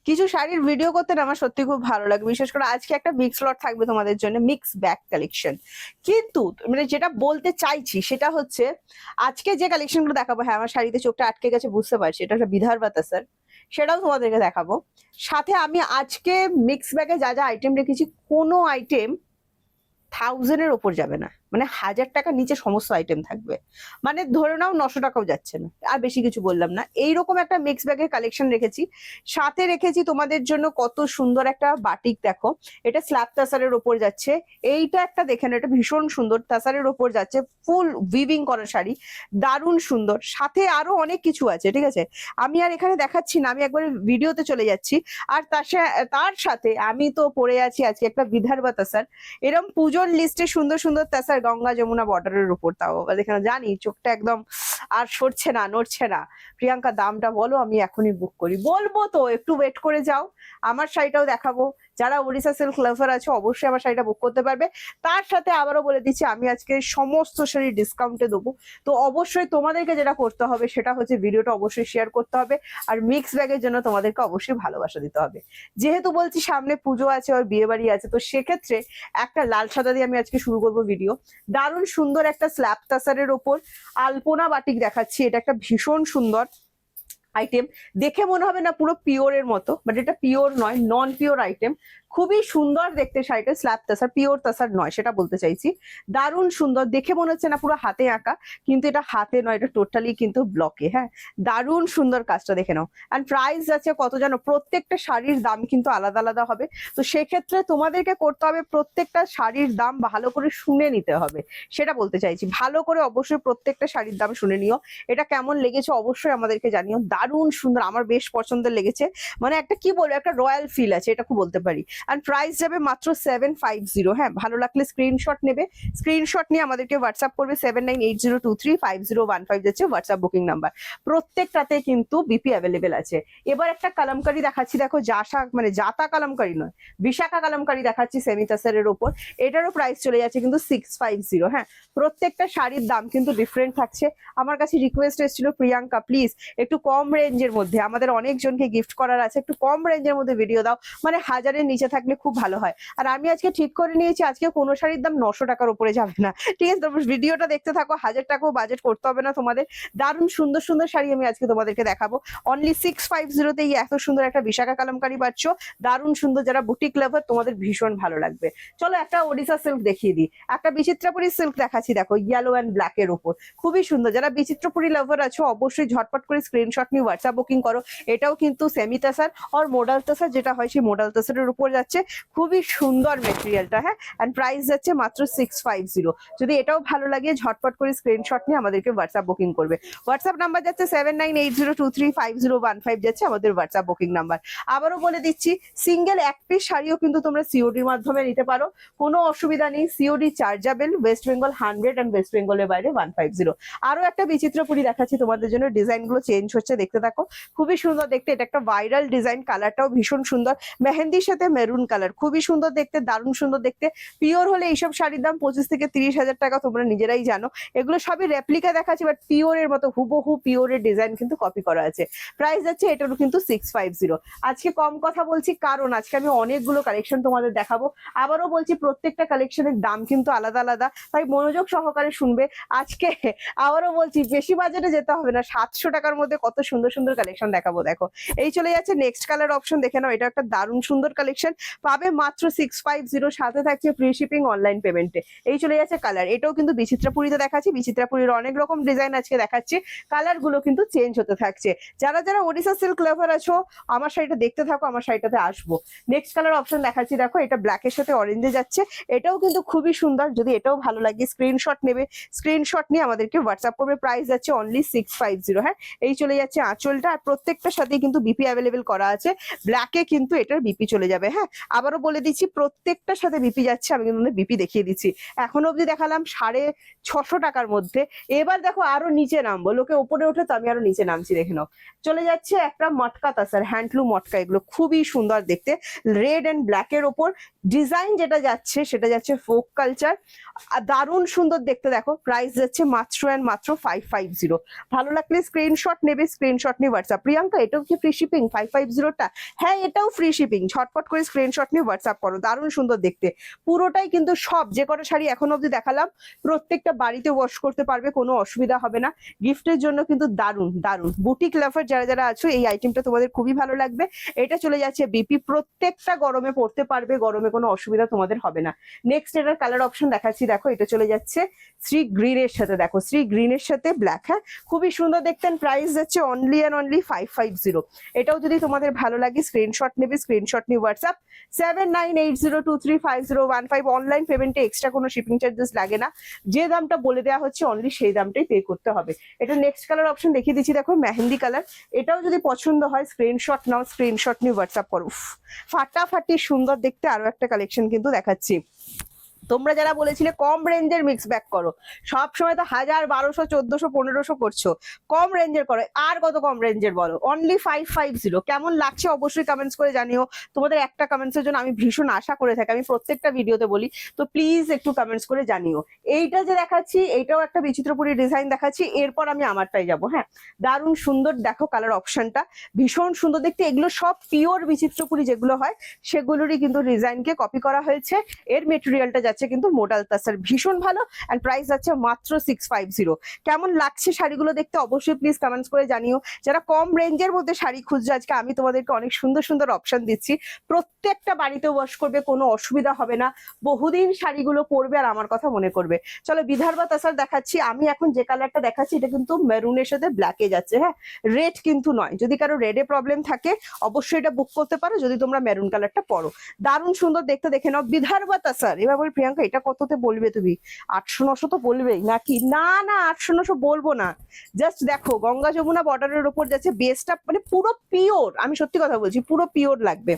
কিছু শাড়ির ভিডিও করতে না আমার সত্যি খুব ভালো লাগে, বিশেষ করে আজকে একটা মিক্স লট থাকবে তোমাদের জন্য, মিক্স ব্যাগ কালেকশন। কিন্তু মানে যেটা বলতে চাইছি সেটা হচ্ছে আজকে যে কালেকশন গুলো দেখাবো, হ্যাঁ আমার শাড়িতে চোখটা আটকে গেছে বুঝতে পারছি, এটা একটা বিদর্ভা তাসার, সেটাও তোমাদেরকে দেখাবো। সাথে আমি আজকে মিক্স ব্যাগে যা যা আইটেম রেখেছি, কোনো আইটেম 1000-এর ওপর যাবে না, মানে 1000 টাকার নিচে সমস্ত আইটেম থাকবে। মানে ধরে নাও 900 টাকাও যাচ্ছে না, আর বেশি কিছু বললাম না। এইরকম একটা মিক্স ব্যাগের কালেকশন রেখেছি। সাথে রেখেছি তোমাদের জন্য কত সুন্দর একটা বাটিক, দেখো এটা স্ল্যাব তাসারের ওপর যাচ্ছে। এইটা একটা দেখে না, এটা ভীষণ সুন্দর, তাসারের ওপর যাচ্ছে, ফুল উইভিং করা শাড়ি, দারুণ সুন্দর। সাথে আরো অনেক কিছু আছে, ঠিক আছে, আমি আর এখানে দেখাচ্ছি না, আমি একবারে ভিডিওতে চলে যাচ্ছি। আর তার সাথে আমি তো পরে আছি আজকে একটা বিদর্ভা তাসার, এরকম পুজোর লিস্টে সুন্দর সুন্দর তাসার, গঙ্গা যমুনা বর্ডারের উপর, তাও এখানে জানি চোখটা একদম আর সরছে না, নড়ছে না। প্রিয়াঙ্কা দামটা বলো, আমি এখনই বুক করি। বলবো তো, একটু ওয়েট করে যাও, আমার শাড়িটাও দেখাবো। যারা ওড়িশা সিল্ক লাভার আছে অবশ্যই আমার শাড়িটা বুক করতে পারবে। তার সাথে আবারও বলে দিচ্ছি, আমি আজকে সমস্ত শাড়ি ডিসকাউন্টে দেবো। তো অবশ্যই তোমাদেরকে যেটা করতে হবে সেটা হচ্ছে ভিডিওটা অবশ্যই শেয়ার করতে হবে, আর মিক্স ব্যাগের জন্য তোমাদেরকে অবশ্যই ভালোবাসা দিতে হবে। যেহেতু বলছি সামনে পুজো আছে আর বিয়ে বাড়ি আছে, তো সেক্ষেত্রে একটা লাল সাদা দিয়ে আমি আজকে শুরু করবো ভিডিও। দারুণ সুন্দর একটা স্ল্যাব তাসারের ওপর আলপনা বাটিক দেখাচ্ছি। এটা একটা ভীষণ সুন্দর আইটেম, দেখে মনে হবে না পুরো পিওরের মতো, বাট এটা পিওর নয়, নন পিওর আইটেম। খুবই সুন্দর দেখতে শাড়িটা, স্ল্যাব তাসার, পিওর তাসার নয় সেটা বলতে চাইছি। দারুণ সুন্দর, দেখে মনে হচ্ছে না পুরো হাতে আঁকা, কিন্তু এটা হাতে নয়, এটা টোটালি কিন্তু ব্লকে। হ্যাঁ, দারুণ সুন্দর কাজটা দেখে নাও। অ্যান্ড প্রাইস আছে কত জানো, প্রত্যেকটা শাড়ির দাম কিন্তু আলাদা আলাদা হবে। তো সেক্ষেত্রে তোমাদেরকে করতে হবে প্রত্যেকটা শাড়ির দাম ভালো করে শুনে নিতে হবে, সেটা বলতে চাইছি। ভালো করে অবশ্যই প্রত্যেকটা শাড়ির দাম শুনে নিও। এটা কেমন লেগেছে অবশ্যই আমাদেরকে জানিও। দারুণ সুন্দর, আমার বেশ পছন্দের লেগেছে। মানে একটা কি বলবো, একটা রয়্যাল ফিল আছে, এটা খুব বলতে পারি। আর প্রাইস যাবে মাত্র 750। হ্যাঁ, ভালো লাগলে স্ক্রিনশট নেবে, স্ক্রিনশট নিয়ে আমাদেরকে হোয়াটসঅ্যাপ করবে। 7980235015 যাচ্ছে হোয়াটসঅ্যাপ বুকিং নাম্বার। প্রত্যেকটাতে কিন্তু বিপি অ্যাভেলেবেল আছে। এবার একটা কালামকারি দেখাচ্ছি, দেখো মানে জাতা কালামকারি নয়, বিশাখা কালামকারি দেখাচ্ছি সেমি তাসারের ওপর। এটারও প্রাইস চলে যাচ্ছে কিন্তু 650। হ্যাঁ, প্রত্যেকটা শাড়ির দাম কিন্তু ডিফারেন্ট থাকছে। আমার কাছে রিকোয়েস্ট এসেছিল, প্রিয়াঙ্কা প্লিজ একটু কম রেঞ্জের মধ্যে, আমাদের অনেকজনকে গিফট করার আছে, একটু কম রেঞ্জের মধ্যে ভিডিও দাও, মানে 1000-এর নিচে থাকলে খুব ভালো হয়। আর আমি আজকে ঠিক করে নিয়েছি, আজকে কোনো শাড়ির দাম 900 টাকার উপরে যাবে না, ঠিক আছে? তোমরা ভিডিওটা দেখতে থাকো, 1000 টাকাও বাজেট করতে হবে না তোমাদের। দারুণ সুন্দর সুন্দর শাড়ি আমি আজকে তোমাদেরকে দেখাবো। অনলি 650-তেই এত সুন্দর একটা বিশাখা কালামকারি পাচ্ছ, দারুণ সুন্দর। যারা বুটিক লাভার তোমাদের ভীষণ ভালো লাগবে। চলো একটা ওড়িশা সিল্ক দেখিয়ে দিই, একটা বিচিত্রাপুরী সিল্ক দেখাচ্ছি, দেখো ইয়েলো অ্যান্ড ব্ল্যাক এর উপর, খুবই সুন্দর। যারা বিচিত্রপুরী লাভার আছো অবশ্যই ঝটপট করে স্ক্রিনশট নিয়ে হোয়াটসঅ্যাপ বুকিং করো। এটাও কিন্তু সেমি তাসার আর মোডাল তাসার, যেটা হয় সেই মোডাল তাসারের উপর যাচ্ছে। খুবই সুন্দর মেটেরিয়ালটা। হ্যাঁ, এন্ড প্রাইস যাচ্ছে মাত্র 650। যদি এটাও ভালো লাগে ঝটপট করে স্ক্রিনশট নিয়ে আমাদেরকে হোয়াটসঅ্যাপ বুকিং করবে। হোয়াটসঅ্যাপ নাম্বার যাচ্ছে 7980235015 যাচ্ছে আমাদের হোয়াটসঅ্যাপ বুকিং নাম্বার। আবারও বলে দিচ্ছি, সিঙ্গেল এক পিস শাড়িও কিন্তু তোমরা সিওডির মাধ্যমে নিতে পারো, কোনো অসুবিধা নেই। COD chargeable, West Bengal 100 and West বেঙ্গলের বাইরে 150। আরো একটা বিচিত্রপুরী দেখাচ্ছি তোমাদের জন্য, ডিজাইন গুলো চেঞ্জ হচ্ছে, দেখতে থাকো। খুবই সুন্দর দেখতে, এটা একটা ভাইরাল ডিজাইন, কালারটাও ভীষণ সুন্দর, মেহেন্দির সাথে মেরুন কালার, খুবই সুন্দর দেখতে, দারুণ সুন্দর দেখতে। পিওর হলে এইসব শাড়ির দাম 25 থেকে 30 হাজার টাকা, তোমরা নিজেরাই জানো। এগুলো সবই রেপ্লিকা দেখাচ্ছি, বাট পিওরের মতো হুবহু পিওরের ডিজাইন কিন্তু কপি করা আছে। প্রাইস যাচ্ছে এটারও কিন্তু 650। আজকে কম কথা বলছি কারণ আজকে আমি অনেকগুলো কালেকশন তোমাদের দেখাবো। আবারও বলছি প্রত্যেকটা কালেকশনের দাম কিন্তু আলাদা আলাদা, তাই মনোযোগ সহকারে শুনবে। আজকে আবারও বলছি বেশি বাজেটে যেতে হবে না, 700 টাকার মধ্যে কত সুন্দর সুন্দর কালেকশন দেখাবো। দেখো এই চলে যাচ্ছে নেক্সট কালার অপশন, দেখে নাও, এটা একটা দারুণ সুন্দর কালেকশন, পাবে মাত্র 650, সাথে থাকছে ফ্রি শিপিং অনলাইন পেমেন্টে। এই চলে যাচ্ছে কালার, এটাও কিন্তু বিচিত্রাপুরীতে দেখাচ্ছি, বিচিত্রাপুরীর অনেক রকম ডিজাইন আজকে দেখাচ্ছি, কালার গুলো কিন্তু চেঞ্জ হতে থাকছে। যারা যারা ওড়িশা সিল্ক লাভার আছো আমার শাড়িটা দেখতে থাকো, আমার শাড়িটাতে আসবো। নেক্সট কালার অপশন দেখাচ্ছি, দেখো এটা ব্ল্যাকের সাথে অরেঞ্জে যাচ্ছে, এটাও কিন্তু খুবই সুন্দর। যদি এটাও ভালো লাগে স্ক্রিনশট নেবে, স্ক্রিনশট নিয়ে আমাদেরকে হোয়াটসঅ্যাপ করবে। প্রাইস যাচ্ছে অনলি 650। হ্যাঁ, এই চলে যাচ্ছে আঁচলটা, আর প্রত্যেকটার সাথে কিন্তু বিপি অ্যাভেলেবেল করা আছে, ব্ল্যাকে কিন্তু এটার বিপি চলে যাবে। হ্যাঁ, আবারও বলে দিচ্ছি প্রত্যেকটার সাথে বিপি যাচ্ছে, আমি কিন্তু বিপি দেখিয়ে দিচ্ছি। এখন অবধি দেখালাম 650 টাকার মধ্যে, এবার দেখো আরো নিচে নামবো, লোকে উপরে ওঠে তো আমি আরো নিচে নামছি, দেখে নাও। চলে যাচ্ছে একটা মটকা তাসার, হ্যান্ডলুম মটকা, এগুলো খুবই সুন্দর দেখতে, রেড এন্ড ব্ল্যাক এর ওপর ডিজাইন যেটা যাচ্ছে সেটা যাচ্ছে ফোক কালচার, দারুণ সুন্দর দেখতে। দেখো প্রাইস যাচ্ছে মাত্র 550। ভালো লাগলে স্ক্রিনশট নেবে, স্ক্রিন স্ক্রিনশট নিয়ে হোয়াটসঅ্যাপ। প্রিয়াঙ্কা এটাও কি ফ্রি শিপিং 550টা? হ্যাঁ এটাও ফ্রি শিপিং, ঝটপট করে স্ক্রিনশট নিয়ে হোয়াটসঅ্যাপ করো। দারুণ সুন্দর দেখতে, পুরোটাই কিন্তু সব যে কটা শাড়ি এখন অবধি দেখালাম প্রত্যেকটা বাড়িতে ওয়াশ করতে পারবে, কোনো অসুবিধা হবে না। গিফটের জন্য কিন্তু দারুণ দারুণ। বুটিক লাভার যারা যারা আছো এই আইটেমটা তোমাদের খুবই ভালো লাগবে। এটা চলে যাচ্ছে বিপি, প্রত্যেকটা গরমে পড়তে পারবে, গরমে কোনো অসুবিধা তোমাদের হবে না। নেক্সট এটার কালার অপশন দেখাচ্ছি, দেখো এটা চলে যাচ্ছে শ্রী গ্রিনের সাথে, দেখো শ্রী গ্রিনের সাথে ব্ল্যাক, হ্যাঁ খুবই সুন্দর দেখতেন। প্রাইস যাচ্ছে অনলি অ্যান্ড অনলি 550। এটাও যদি তোমাদের ভালো লাগে স্ক্রিনশট নেবে, স্ক্রিনশট নিয়ে হোয়াটসঅ্যাপ 7980235015। অনলাইন পেমেন্টে এক্সট্রা কোনো শিপিং চার্জেস লাগে না, যে দামটা বলে দেওয়া হচ্ছে অনলি সেই দামটাই পে করতে হবে। এটা নেক্সট কালার অপশন দেখিয়ে দিচ্ছি, দেখো মেহেন্দি কালার। এটাও যদি পছন্দ হয় স্ক্রিনশট নাও, স্ক্রিনশট নিয়ে হোয়াটসঅ্যাপ করো। ফাটাফাটি সুন্দর দেখতে আরো একটা কালেকশন কিন্তু দেখাচ্ছি। তোমরা যারা বলেছিলে কম রেঞ্জের মিক্স ব্যাক করো, সব সময় তো 1000, 1200, 1400, 1500 করছো, কম রেঞ্জের করো। আর কত কম রেঞ্জের বলো? অনলি 550। কেমন লাগছে অবশ্যই কমেন্টস করে জানিও। তোমাদের একটা কমেন্টসের জন্য আমি ভীষণ আশা করে থাকি, আমি প্রত্যেকটা ভিডিওতে বলি, তো প্লিজ একটু কমেন্টস করে জানিও। এইটা যে দেখাচ্ছি এটাও একটা বিচিত্রপুরী ডিজাইন দেখাচ্ছি, এরপর আমি আমারটাই যাবো। হ্যাঁ দারুণ সুন্দর, দেখো কালার অপশনটা ভীষণ সুন্দর দেখতে। এগুলো সব পিওর বিচিত্রপুরী যেগুলো হয় সেগুলোরই কিন্তু ডিজাইনকে কপি করা হয়েছে। এর মেটেরিয়ালটা যাচ্ছে কিন্তু মোডাল তাসার, ভীষণ ভালো। এন্ড প্রাইস যাচ্ছে মাত্র 650। কেমন লাগছে শাড়িগুলো দেখতে অবশ্যই প্লিজ কমেন্টস করে জানিও। যারা কম রেঞ্জের মধ্যে শাড়ি খুঁজছে, আজকে আমি তোমাদেরকে অনেক সুন্দর সুন্দর অপশন দিচ্ছি, প্রত্যেকটা বাড়িতে ওয়াশ করবে, কোনো অসুবিধা হবে না, বহুদিন শাড়িগুলো পরবে আর আমার কথা মনে করবে। চলো বিদর্ভা তাসার দেখাচ্ছি। আমি এখন যে কালারটা দেখাচ্ছি এটা কিন্তু মেরুনের সাথে ব্ল্যাকে যাচ্ছে, হ্যাঁ রেড কিন্তু নয়। যদি কারো রেডে প্রবলেম থাকে অবশ্যই এটা বুক করতে পারো যদি তোমরা মেরুন কালারটা পরো। দারুণ সুন্দর দেখতে, দেখে নাও বিদর্ভা তাসার। এবার বল প্রিয়াঙ্কা এটা কততে বলবে তুমি? 800-900 তো বলবেই নাকি? না না 800-900 বলবো না। জাস্ট দেখো গঙ্গা যমুনা বর্ডারের উপর যাচ্ছে, বেসটা মানে পুরো পিওর, আমি সত্যি কথা বলছি পুরো পিওর লাগবে।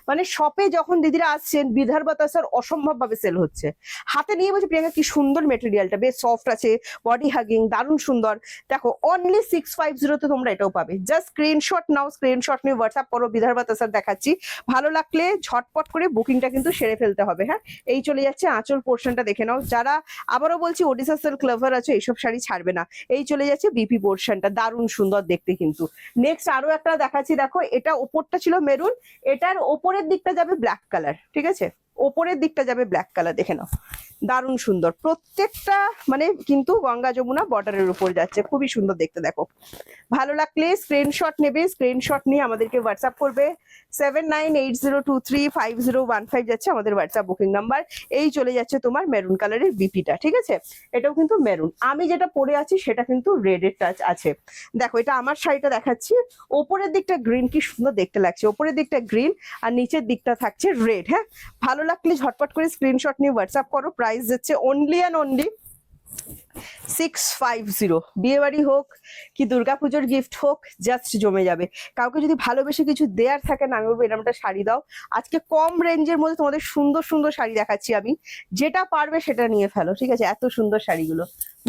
মানে শপে যখন দিদিরা আসছেন বিদর্ভা তাসার অসম্ভব ভাবে সেল হচ্ছে। হাতে নিয়ে বলছি প্রিয়াঙ্কা কি সুন্দর মেটেরিয়ালটা, বেশ সফট আছে, বডি হাগিং, দারুণ সুন্দর। দেখো অনলি 650 তোমরা এটাও পাবে। জাস্ট স্ক্রিনশট নাও, স্ক্রিনশট নিয়ে হোয়াটসঅ্যাপ করো। বিদর্ভা তাসার দেখাচ্ছি, ভালো লাগলে ঝটপট করে বুকিংটা কিন্তু সেরে ফেলতে হবে। হ্যাঁ এই চলে যাচ্ছে আঁচল পোর্শনটা দেখে নাও। যারা আবারও বলছি ওডিশা সিল্ক লাভার আছে এইসব শাড়ি ছাড়বে না। এই চলে যাচ্ছে বিপি পোর্শনটা, দারুণ সুন্দর দেখতে কিন্তু। নেক্সট আরো একটা দেখাচ্ছি, দেখো এটা ওপরটা ছিল মেরুন, এটার ওপরের দিকটা যাবে ব্ল্যাক কালার, ঠিক আছে ওপরের দিকটা যাবে ব্ল্যাক কালার, দেখে নাও দারুণ সুন্দর। প্রত্যেকটা মানে কিন্তু গঙ্গা যমুনা বর্ডারের উপর যাচ্ছে, খুবই সুন্দর দেখতে। দেখো ভালো লাগলে স্ক্রিনশট নেবে, স্ক্রিনশট নিয়ে আমাদেরকে হোয়াটসঅ্যাপ করবে। 7980235015 যাচ্ছে আমাদের হোয়াটসঅ্যাপ বুকিং নাম্বার। এই চলে যাচ্ছে তোমার মেরুন কালারের বিপিটা, ঠিক আছে এটাও কিন্তু মেরুন। আমি যেটা পরে আছি সেটা কিন্তু রেডের টাচ আছে। দেখো এটা আমার শাড়িটা দেখাচ্ছি, ওপরের দিকটা গ্রিন, কি সুন্দর দেখতে লাগছে, ওপরের দিকটা গ্রিন আর নিচের দিকটা থাকছে রেড। হ্যাঁ ভালো লাগলে ঝটপট করে স্ক্রিনশট নিয়ে হোয়াটসঅ্যাপ করো। প্রাইস যাচ্ছে অনলি অ্যান্ড অনলি 650। বিয়ে বাড়ি হোক কি দুর্গাপুজোর গিফট হোক জাস্ট জমে যাবে। কাউকে যদি ভালোবেসে কিছু দেয়ার থাকে না, আমি বলবো এরকম একটা শাড়ি দাও। আজকে কম রেঞ্জের মধ্যে তোমাদের সুন্দর সুন্দর শাড়ি দেখাচ্ছি আমি, যেটা পারবে সেটা নিয়ে ফেলো, ঠিক আছে এত সুন্দর শাড়িগুলো।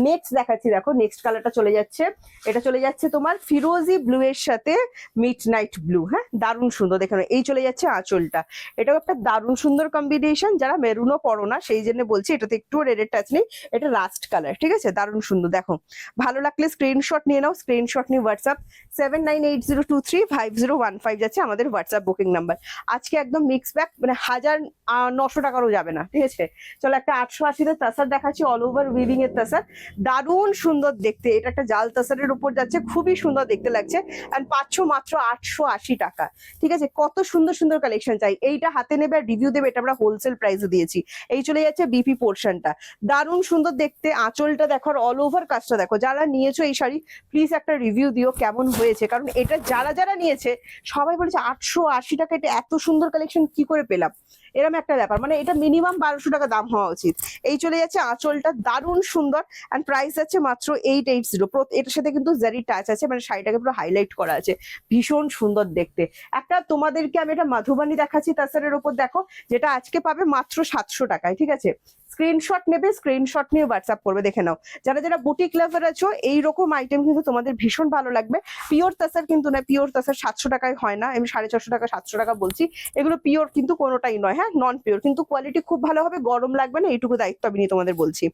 নেক্সট দেখাচ্ছি, দেখো নেক্সট কালারটা চলে যাচ্ছে, এটা চলে যাচ্ছে তোমার ফিরোজি ব্লু এর সাথে মিড নাইট ব্লু। হ্যাঁ দারুণ সুন্দর দেখে নাও। এই চলে যাচ্ছে আঁচলটা, এটাও একটা দারুণ সুন্দর কম্বিনেশন। যারা মেরুনও পরো না সেই জন্য বলছি, এটাতে একটু রেডের টাচ নেই, এটা রাস্ট কালার, ঠিক আছে দারুণ সুন্দর। দেখো ভালো লাগলে স্ক্রিনশট নিয়ে নাও, স্ক্রিনশট নিয়ে হোয়াটসঅ্যাপ 7980235015 যাচ্ছে আমাদের হোয়াটসঅ্যাপ বুকিং নাম্বার। আজকে একদম মিক্স ব্যাক, মানে 1900 টাকারও যাবে না, ঠিক আছে। চলো একটা 880 তাসার দেখাচ্ছি, অল ওভার উইভিং এর তাসার, দারুণ সুন্দর দেখতে। এটা একটা জাল তাসারের উপর যাচ্ছে, খুবই সুন্দর দেখতে লাগছে। এন্ড পাচ্ছ মাত্র 880 টাকা, ঠিক আছে। কত সুন্দর সুন্দর কালেকশন চাই, এইটা হাতে নেবে আর রিভিউ দেবে, এটা আমরা হোলসেল প্রাইসে দিয়েছি। এই চলে যাচ্ছে বিপি পোর্শনটা, দারুণ সুন্দর দেখতে। আঁচলটা দেখো, অল ওভার কাজটা দেখো। যারা নিয়েছো এই শাড়ি প্লিজ একটা রিভিউ দিও কেমন হয়েছে, কারণ এটা যারা যারা নিয়েছে সবাই বলেছে 880 টাকা এটা এত সুন্দর কালেকশন কি করে পেলাম, এরকম একটা ব্যাপার। মানে এটা মিনিমাম 1200 টাকা দাম হওয়া উচিত। এই চলে যাচ্ছে আঁচলটা, দারুণ সুন্দর। এন্ড প্রাইস আছে মাত্র 880। এটার সাথে কিন্তু জারি টাচ আছে, মানে শাড়িটাকে পুরো হাইলাইট করা আছে, ভীষণ সুন্দর দেখতে। একটা তোমাদেরকে আমি একটা মাধুবানি দেখাচ্ছি তাসারের উপর, দেখো যেটা আজকে পাবে মাত্র 700 টাকায়, ঠিক আছে। স্ক্রিনশট নেবে, স্ক্রিনশট নিয়ে হোয়াটসঅ্যাপ করবে। দেখে নাও, যারা যারা বুটিক লাভার আছো এইরকম আইটেম কিন্তু তোমাদের ভীষণ ভালো লাগবে। পিওর তাসার কিন্তু না, পিওর তাসার 700 টাকায় হয় না, আমি 450 টাকা 700 টাকা বলছি। এগুলো পিওর কিন্তু কোনোটাই নয়, হ্যাঁ নন পিওর, কিন্তু কোয়ালিটি খুব ভালো হবে, গরম লাগবে না, এইটুকু দায়িত্ব আমি নিয়ে তোমাদের বলছি।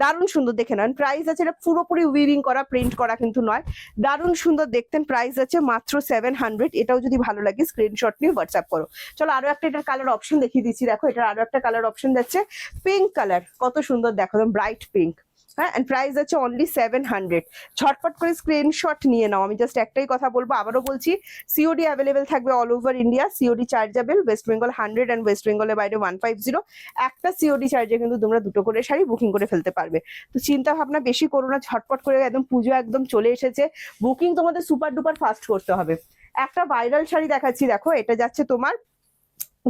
দারুণ সুন্দর দেখে নেন, প্রাইস আছে, এটা পুরোপুরি উইভিং করা, প্রিন্ট করা কিন্তু নয়। দারুণ সুন্দর দেখতেন, প্রাইস আছে মাত্র 700। এটাও যদি ভালো লাগে স্ক্রিনশট নিয়ে হোয়াটসঅ্যাপ করো। চলো আরো একটা এটার কালার অপশন দেখিয়ে দিচ্ছি। দেখো এটার আরো একটা কালার অপশন যাচ্ছে, পিঙ্ক কালার, কত সুন্দর দেখো, ব্রাইট পিঙ্ক, হ্যাঁ, এন্ড প্রাইস আছে অনলি 700। ঝটপট করে স্ক্রিনশট নিয়ে নাও। আমি জাস্ট একটাই কথা বলবো, আবারও বলছি, সিওডি অ্যাভেলেবেল থাকবে all over India, COD chargeable, West Bengal 100 and West বেঙ্গলের বাইরে 150। একটা সিওডি চার্জে কিন্তু তোমরা দুটো করে শাড়ি বুকিং করে ফেলতে পারবে। তো চিন্তা ভাবনা বেশি করো না, ঝটপট করে, একদম পুজো একদম চলে এসেছে, বুকিং তোমাদের সুপার ডুপার ফাস্ট করতে হবে। একটা ভাইরাল শাড়ি দেখাচ্ছি, দেখো এটা যাচ্ছে তোমার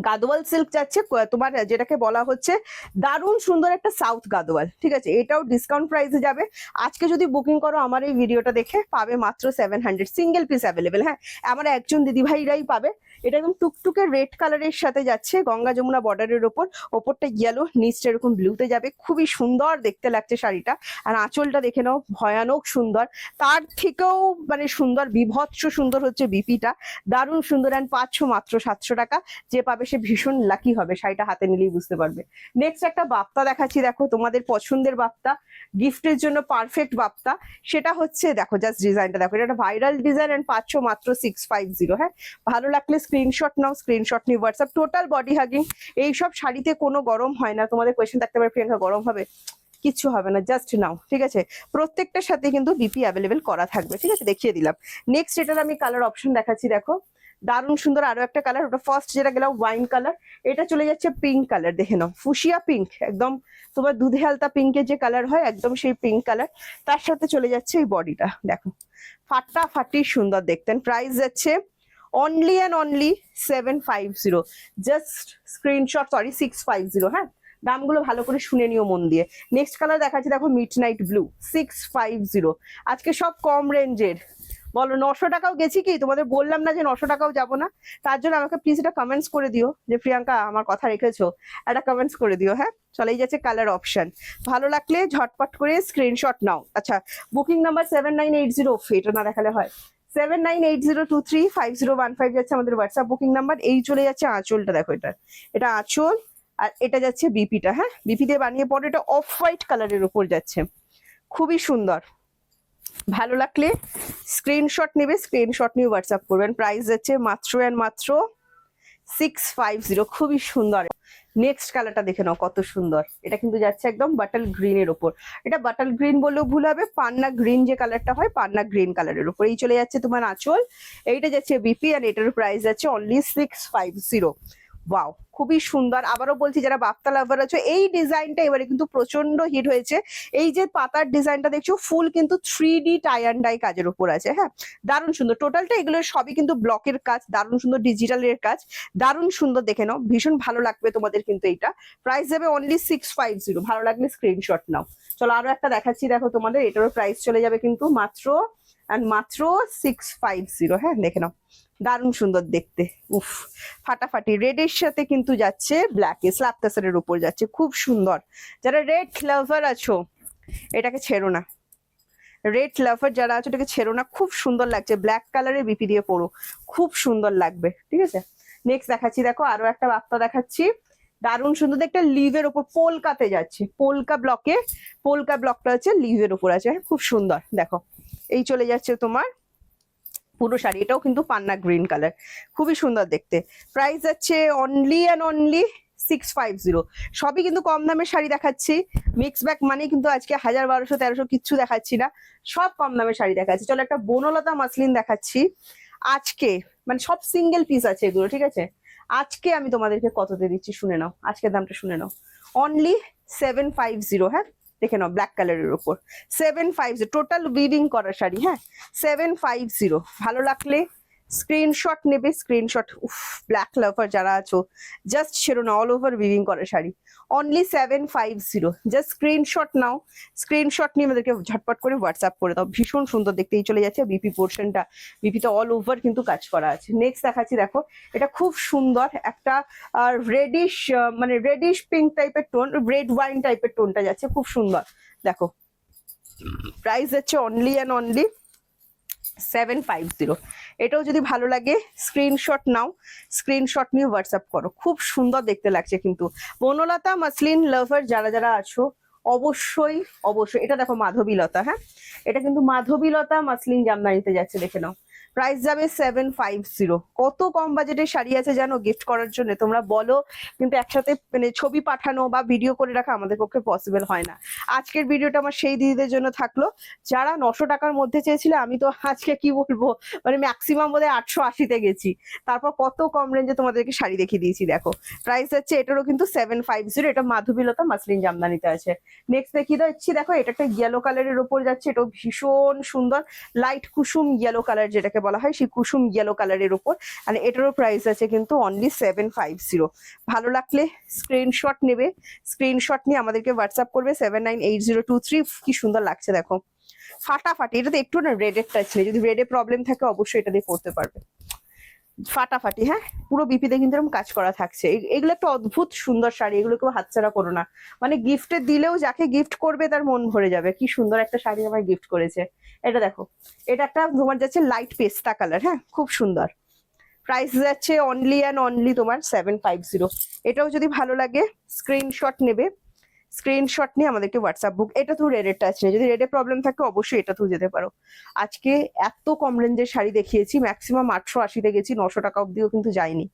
গাদোয়াল সিল্ক, যাচ্ছে তোমার যেটাকে বলা হচ্ছে দারুণ সুন্দর একটা সাউথ গাদোয়াল, ঠিক আছে, এটাও ডিসকাউন্ট প্রাইসে যাবে। আজকে যদি বুকিং করো আমার এই ভিডিওটা দেখে পাবে মাত্র 700, সিঙ্গেল পিস অ্যাভেলেবেল, হ্যাঁ আমার একজন দিদিভাইরাই পাবে। এটা একদম টুকটুকে রেড কালারের সাথে যাচ্ছে, গঙ্গা যমুনা বর্ডারের ওপরটা ইয়েলো, নিচটা এরকম ব্লুতে যাবে, খুবই সুন্দর দেখতে লাগছে শাড়িটা। আর আঁচলটা দেখে নাও, ভয়ানক সুন্দর, তার থেকেও মানে সুন্দর, বিভৎস সুন্দর হচ্ছে বিপিটা, দারুণ সুন্দর। অ্যান্ড পাচ্ছ মাত্র 700 টাকা, যে পাবে সে ভীষণ লাকি হবে, শাড়িটা হাতে নিলেই বুঝতে পারবে। নেক্সট একটা বাপ্তা দেখাচ্ছি, দেখো তোমাদের পছন্দের বাপ্তা, গিফটের জন্য পারফেক্ট বাপ্তা, সেটা হচ্ছে দেখো জাস্ট ডিজাইনটা দেখো, এটা একটা ভাইরাল ডিজাইন, এন্ড পাচ্ছ মাত্র 650। হ্যাঁ ভালো লাগলে স্ক্রিনশট নাও, স্ক্রিনশট নিয়ে হোয়াটসঅ্যাপ। টোটাল বডি হাগিং, এইসব শাড়িতে কোনো গরম হয় না। তোমাদের কোয়েশ্চেন থাকতে পারে প্রিয়াঙ্কা গরম হবে, কিচ্ছু হবে না, জাস্ট নাও, ঠিক আছে। প্রত্যেকটার সাথে কিন্তু বিপি অ্যাভেলেবেল করা থাকবে, ঠিক আছে, দেখিয়ে দিলাম। নেক্সট এটার আমি কালার অপশন দেখাচ্ছি, দেখো দারুণ সুন্দর আরো একটা কালার, ওটা ফার্স্ট যেটা গেলাম ওয়াইন কালার, এটা চলে যাচ্ছে পিঙ্ক কালার, দেখে নাও ফুসিয়া পিঙ্ক, একদম তোমার দুধে হালতা পিঙ্কের যে কালার হয় একদম সেই পিঙ্ক কালার। তার সাথে চলে যাচ্ছে এই বডিটা, দেখো ফাটাফাটি সুন্দর দেখতেন। প্রাইস যাচ্ছে only and only 750, just screenshot, sorry 650, হ্যাঁ দামগুলো ভালো করে শুনে নিও মন দিয়ে। নেক্সট কালার দেখাচ্ছি, দেখো মিড নাইট ব্লু, 650। আজকে সব কম রেঞ্জের, বলো 900 টাকাও গেছি কি, তোমাদের বললাম না যে 900 টাকাও যাবো না। তার জন্য আমাকে প্লিজ এটা কমেন্টস করে দিও যে প্রিয়াঙ্কা আমার কথা রেখেছো, একটা কমেন্টস করে দিও। হ্যাঁ চলেই যাচ্ছে কালার অপশন, ভালো লাগলে ঝটপট করে স্ক্রিনশট নাও। আচ্ছা বুকিং নাম্বার 7980, এটা না দেখালে হয়, 7980235015 যাচ্ছে আমাদের হোয়াটসঅ্যাপ বুকিং নাম্বার। এই চলে যাচ্ছে আঁচলটা, দেখো এটা আঁচল, আর এটা যাচ্ছে বিপিটা, হ্যাঁ বিপি দিয়ে বানিয়ে পরে, এটা অফ হোয়াইট কালারের উপর যাচ্ছে, খুবই সুন্দর। ভালো লাগলে স্ক্রিনশট নেবে, স্ক্রিনশট নিয়ে হোয়াটসঅ্যাপ করবেন। প্রাইস যাচ্ছে মাত্র অ্যান্ড মাত্র 650, খুবই সুন্দর। নেক্সট কালারটা দেখে নাও কত সুন্দর, এটা কিন্তু যাচ্ছে একদম বাটাল গ্রিনের ওপর, এটা বাটাল গ্রিন বললেও ভুল হবে, পান্না গ্রিন যে কালারটা হয়, পান্না গ্রিন কালারের উপর। এই চলে যাচ্ছে তোমার আঁচল, এইটা যাচ্ছে বিপি, আর এটার প্রাইস যাচ্ছে অনলি 650। ওয়াও খুবই সুন্দর। আবারও বলছি যারা বাপ্তা লাভার আছে, এই ডিজাইনটা এবারে কিন্তু প্রচন্ড হিট হয়েছে। এই যে পাতার ডিজাইনটা দেখছো, ফুল কিন্তু 3D টাই অ্যান্ড ডাই কাজের উপর আছে, হ্যাঁ দারুণ সুন্দর। টোটালটা এগুলো সবই কিন্তু ব্লকের কাজ, দারুণ সুন্দর ডিজিটালের কাজ, দারুণ সুন্দর দেখে নাও, ভীষণ ভালো লাগবে তোমাদের কিন্তু এইটা। প্রাইস যাবে অনলি 650, ভালো লাগলে স্ক্রিনশট নাও। চলো আরো একটা দেখাচ্ছি, দেখো তোমাদের এটারও প্রাইস চলে যাবে কিন্তু মাত্র অ্যান্ড মাত্র 650। হ্যাঁ দেখে নাও দারুণ সুন্দর দেখতে, উফ ফাটাফাটি। রেড এর সাথে কিন্তু যাচ্ছে ব্ল্যাক, স্ল্যাব টাসারের উপর যাচ্ছে, খুব সুন্দর। যারা রেড লাভার আছো এটাকে ছেড়ো না, রেড লাভার যারা আছো এটাকে ছেড়ো না, খুব সুন্দর লাগছে, ব্ল্যাক কালারের বিপি দিয়ে পরো, খুব সুন্দর লাগবে, ঠিক আছে। নেক্সট দেখাচ্ছি, দেখো আরো একটা বাপ্তা দেখাচ্ছি, দারুণ সুন্দর একটা লিভের ওপর, পোলকাতে যাচ্ছে, পোলকা ব্লকটা হচ্ছে লিভের ওপর আছে, খুব সুন্দর দেখো। এই চলে যাচ্ছে তোমার পুরো শাড়ি, এটাও কিন্তু পান্না গ্রিন কালার, খুবই সুন্দর দেখতে। প্রাইস যাচ্ছে অনলি অ্যান্ড অনলি 650। সবই কিন্তু কম দামের শাড়ি দেখাচ্ছি, মিক্স ব্যাগ মানে কিন্তু আজকে 1000 1200 1300 কিচ্ছু দেখাচ্ছি না, সব কম দামের শাড়ি দেখাচ্ছি। চলো একটা বনলতা মাসলিন দেখাচ্ছি আজকে, মানে সব সিঙ্গেল পিস আছে এগুলো, ঠিক আছে। আজকে আমি তোমাদেরকে কততে দিচ্ছি শুনে নাও, আজকের দামটা শুনে নাও, অনলি 750। হ্যাঁ দেখে নাও ব্ল্যাক কালারের উপর 750, টোটাল উইভিং করা শাড়ি, হ্যাঁ 750। ভালো লাগলে স্ক্রিনশট নেবে, স্ক্রিনশট। উফ, ব্ল্যাক লাভার যারা আছো জাস্ট ছেড়ো না, অল ওভার উইভিং করা শাড়ি, অনলি 750। জাস্ট স্ক্রিনশট নাও, স্ক্রিনশট নিয়ে আমাদেরকে ঝটপট করে হোয়াটসঅ্যাপ করে দাও। ভীষণ সুন্দর দেখতেই চলে যাচ্ছে। বিপি পোর্শনটা, বিপিতে অল ওভার কিন্তু কাজ করা আছে। নেক্সট দেখাচ্ছি, দেখো এটা খুব সুন্দর একটা রেডিশ, মানে রেডিশ পিঙ্ক টাইপের টোন, রেড ওয়াইন টাইপের টোনটা যাচ্ছে, খুব সুন্দর। দেখো প্রাইস যাচ্ছে অনলি অ্যান্ড অনলি 750। এটাও যদি ভালো লাগে স্ক্রিনশট নাও, স্ক্রিনশট নিয়ে হোয়াটসঅ্যাপ করো। খুব সুন্দর দেখতে লাগছে কিন্তু। বনলতা মাসলিন লাভার যারা যারা আছো অবশ্যই অবশ্যই, এটা দেখো মাধবীলতা, হ্যাঁ এটা কিন্তু মাধবীলতা মাসলিন জামদানিতে যাচ্ছে, দেখে নাও। প্রাইস যাবে 750। কত কম বাজেটের শাড়ি আছে জানো গিফট করার জন্য, তোমরা বলো, কিন্তু একসাথে মানে ছবি পাঠানো বা ভিডিও করে রাখা আমাদের পক্ষে পসিবল হয় না। আজকের ভিডিওটা আমার সেই দিদিদের জন্য থাকলো যারা 900 টাকার মধ্যে চেয়েছিলে। আমি তো আজকে কি বলবো, মানে ম্যাক্সিমাম বোধহয় 880-তে গেছি, তারপর কত কম রেঞ্জে তোমাদেরকে শাড়ি দেখিয়ে দিয়েছি। দেখো প্রাইস হচ্ছে এটারও কিন্তু 750। এটা মাধবীলতা মাসলিন জামদানিতে আছে। নেক্সট দেখিয়ে দিচ্ছি, দেখো এটা একটা ইয়েলো কালারের ওপর যাচ্ছে, এটাও ভীষণ সুন্দর, লাইট কুসুম ইয়েলো কালার যেটাকে বলা হয়, সেই কুসুম ইয়েলো কালারের ওপর। আর এটারও প্রাইস আছে কিন্তু অনলি 750। ভালো লাগলে স্ক্রিনশট নেবে, স্ক্রিনশট নিয়ে আমাদেরকে হোয়াটসঅ্যাপ করবে 798023। কি সুন্দর লাগছে দেখো, ফাটাফাটি। এটা তো একটু না রেডের টাচ নেই, যদি রেডে প্রবলেম থাকে অবশ্যই এটা দিয়ে পড়তে পারবে। ফাটাফাটি, হ্যাঁ পুরো বিপিতে কিন্তু এরকম কাজ করা থাকছে। এগুলো একটা অদ্ভুত সুন্দর শাড়ি, এগুলো কেউ হাতছাড়া করো না। মানে গিফটে দিলেও যাকে গিফট করবে তার মন ভরে যাবে। কি সুন্দর একটা শাড়ি আমায় গিফট করেছে। এটা দেখো, এটা একটা তোমার যাচ্ছে লাইট পেস্তা কালার, হ্যাঁ খুব সুন্দর। প্রাইস যাচ্ছে অনলি অ্যান্ড অনলি তোমার 750। এটাও যদি ভালো লাগে স্ক্রিনশট নেবে, স্ক্রিনশট নিয়ে আমাদেরকে হোয়াটসঅ্যাপ বুক। এটা তো রেডের টাচ নেই, যদি রেডে প্রবলেম থাকে অবশ্যই এটা তো যেতে পারো। আজকে এত কম রেঞ্জের শাড়ি দেখিয়েছি, ম্যাক্সিমাম 880-তে গেছি, 900 টাকা অব্দিও কিন্তু যায়নি।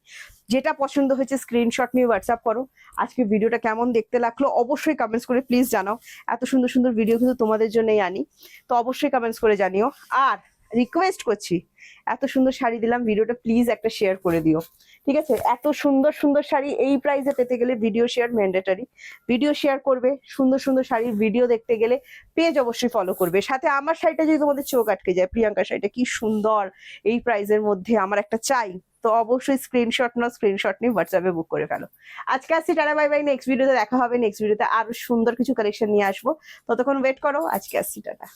যেটা পছন্দ হয়েছে স্ক্রিনশট নিয়ে হোয়াটসঅ্যাপ করো। আজকে ভিডিওটা কেমন দেখতে লাগলো অবশ্যই কমেন্টস করে প্লিজ জানাও। এত সুন্দর সুন্দর ভিডিও কিন্তু তোমাদের জন্যই আনি, তো অবশ্যই কমেন্টস করে জানিও। আর রিকোয়েস্ট করছি, এত সুন্দর শাড়ি দিলাম, ভিডিওটা প্লিজ একটা শেয়ার করে দিও, ঠিক আছে? এত সুন্দর সুন্দর শাড়ি এই প্রাইসে পেতে গেলে video share mandatory. Video share করবে, সুন্দর সুন্দর শাড়ির ভিডিও দেখতে গেলে পেজ অবশ্যই ফলো করবে। সাথে আমার শাড়িটা যদি তোমাদের চোখ আটকে যায়, প্রিয়াঙ্কা শাড়িটা কি সুন্দর এই প্রাইসের মধ্যে, আমার একটা চাই, তো অবশ্যই স্ক্রিনশট নাও, স্ক্রিনশট নিয়ে হোয়াটসঅ্যাপে বুক করে ফেলো। আজকে আসছি, টাটা বাই বাই। নেক্সট ভিডিওতে দেখা হবে, নেক্সট ভিডিওতে আরো সুন্দর কিছু কালেকশন নিয়ে আসবো, ততক্ষণ ওয়েট করো। আজকে আসছি, টাটা।